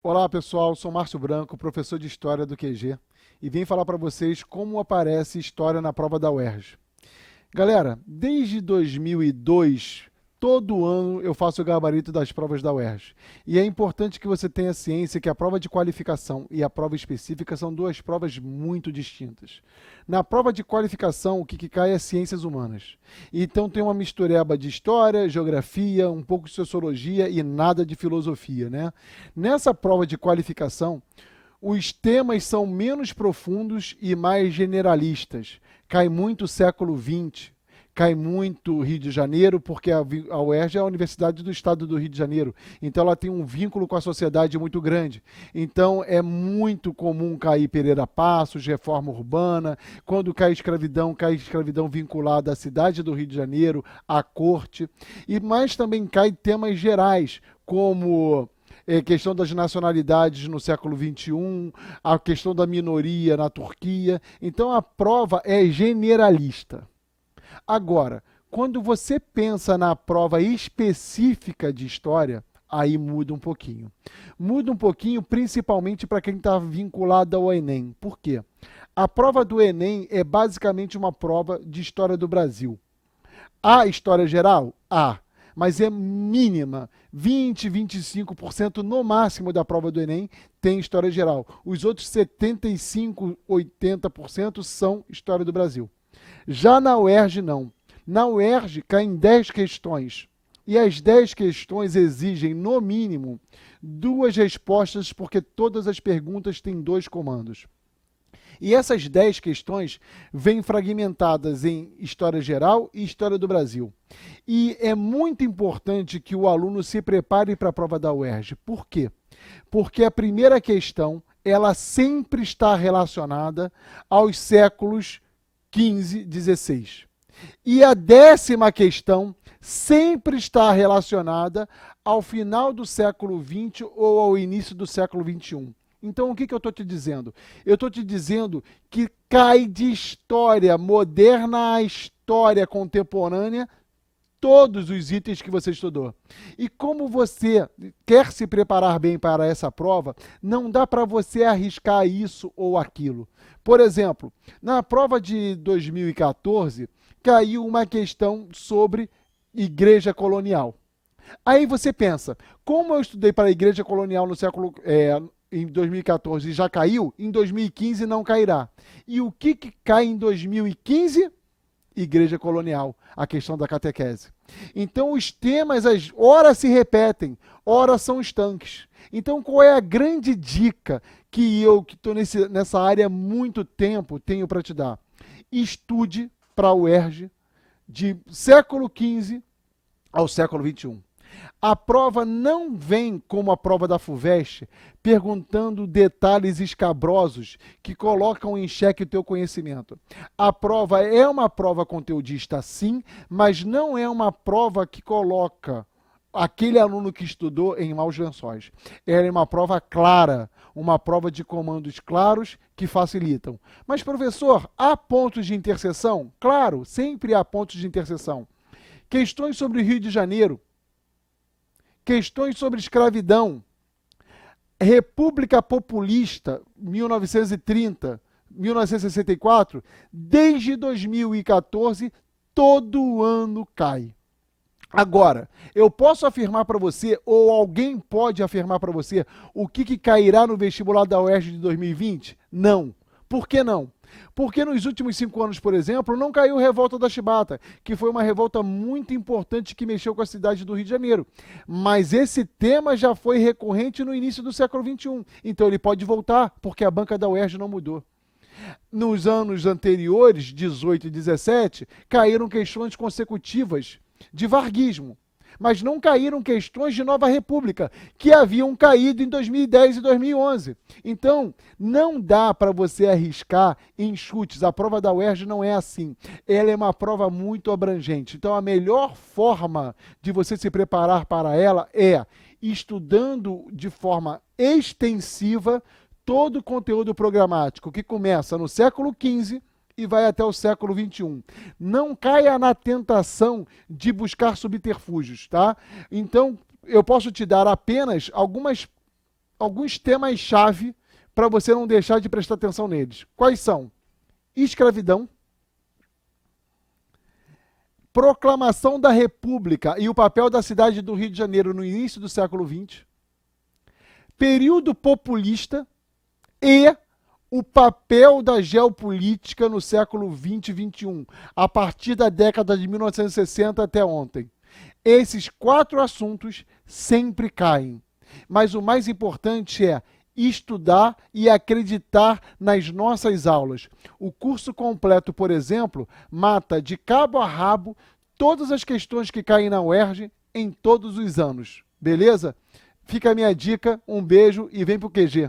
Olá pessoal, sou Márcio Branco, professor de História do QG, e vim falar para vocês como aparece História na prova da UERJ. Galera, desde 2002, todo ano eu faço o gabarito das provas da UERJ. E é importante que você tenha ciência que a prova de qualificação e a prova específica são duas provas muito distintas. Na prova de qualificação, o que cai é ciências humanas. Então tem uma mistureba de história, geografia, um pouco de sociologia e nada de filosofia, né? Nessa prova de qualificação, os temas são menos profundos e mais generalistas. Cai muito século XX, cai muito Rio de Janeiro, porque a UERJ é a Universidade do Estado do Rio de Janeiro. Então ela tem um vínculo com a sociedade muito grande. Então é muito comum cair Pereira Passos, reforma urbana. Quando cai escravidão vinculada à cidade do Rio de Janeiro, à corte. Mas também cai temas gerais, como questão das nacionalidades no século XXI, a questão da minoria na Turquia. Então a prova é generalista. Agora, quando você pensa na prova específica de história, aí muda um pouquinho. Muda um pouquinho, principalmente para quem está vinculado ao Enem. Por quê? A prova do Enem é basicamente uma prova de história do Brasil. Há história geral? Há. Mas é mínima. 20, 25% no máximo da prova do Enem tem história geral. Os outros 75, 80% são história do Brasil. Já na UERJ, não. Na UERJ, caem 10 questões. E as 10 questões exigem, no mínimo, 2 respostas, porque todas as perguntas têm 2 comandos. E essas 10 questões vêm fragmentadas em História Geral e História do Brasil. E é muito importante que o aluno se prepare para a prova da UERJ. Por quê? Porque a primeira questão, ela sempre está relacionada aos séculos 15, 16. E a 10ª questão sempre está relacionada ao final do século 20 ou ao início do século 21. Então, o que eu estou te dizendo? Eu estou te dizendo que cai de história moderna a história contemporânea todos os itens que você estudou. E como você quer se preparar bem para essa prova, não dá para você arriscar isso ou aquilo. Por exemplo, na prova de 2014, caiu uma questão sobre igreja colonial. Aí você pensa, como eu estudei para a igreja colonial no século em 2014 já caiu, em 2015 não cairá. E o que cai em 2015? Igreja colonial, a questão da catequese. Então os temas, ora se repetem, ora são estanques. Então qual é a grande dica que eu, que estou nessa área há muito tempo, tenho para te dar? Estude para a UERJ de século XV ao século XXI. A prova não vem como a prova da FUVEST, perguntando detalhes escabrosos que colocam em xeque o teu conhecimento. A prova é uma prova conteudista, sim, mas não é uma prova que coloca aquele aluno que estudou em maus lençóis. Ela é uma prova clara, uma prova de comandos claros que facilitam. Mas, professor, há pontos de interseção? Claro, sempre há pontos de interseção. Questões sobre o Rio de Janeiro, questões sobre escravidão, República Populista, 1930, 1964, desde 2014, todo ano cai. Agora, eu posso afirmar para você, ou alguém pode afirmar para você, o que cairá no vestibular da UERJ de 2020? Não. Por que não? Porque nos últimos 5 anos, por exemplo, não caiu a Revolta da Chibata, que foi uma revolta muito importante que mexeu com a cidade do Rio de Janeiro. Mas esse tema já foi recorrente no início do século XXI. Então ele pode voltar, porque a banca da UERJ não mudou. Nos anos anteriores, 18 e 17, caíram questões consecutivas de varguismo. Mas não caíram questões de Nova República, que haviam caído em 2010 e 2011. Então, não dá para você arriscar em chutes. A prova da UERJ não é assim. Ela é uma prova muito abrangente. Então, a melhor forma de você se preparar para ela é estudando de forma extensiva todo o conteúdo programático, que começa no século XV e vai até o século XXI. Não caia na tentação de buscar subterfúgios, tá? Então, eu posso te dar apenas algumas alguns temas-chave para você não deixar de prestar atenção neles. Quais são? Escravidão, proclamação da República e o papel da cidade do Rio de Janeiro no início do século XX, período populista e o papel da geopolítica no século XX e XXI, a partir da década de 1960 até ontem. Esses 4 assuntos sempre caem, mas o mais importante é estudar e acreditar nas nossas aulas. O curso completo, por exemplo, mata de cabo a rabo todas as questões que caem na UERJ em todos os anos. Beleza? Fica a minha dica, um beijo e vem pro QG.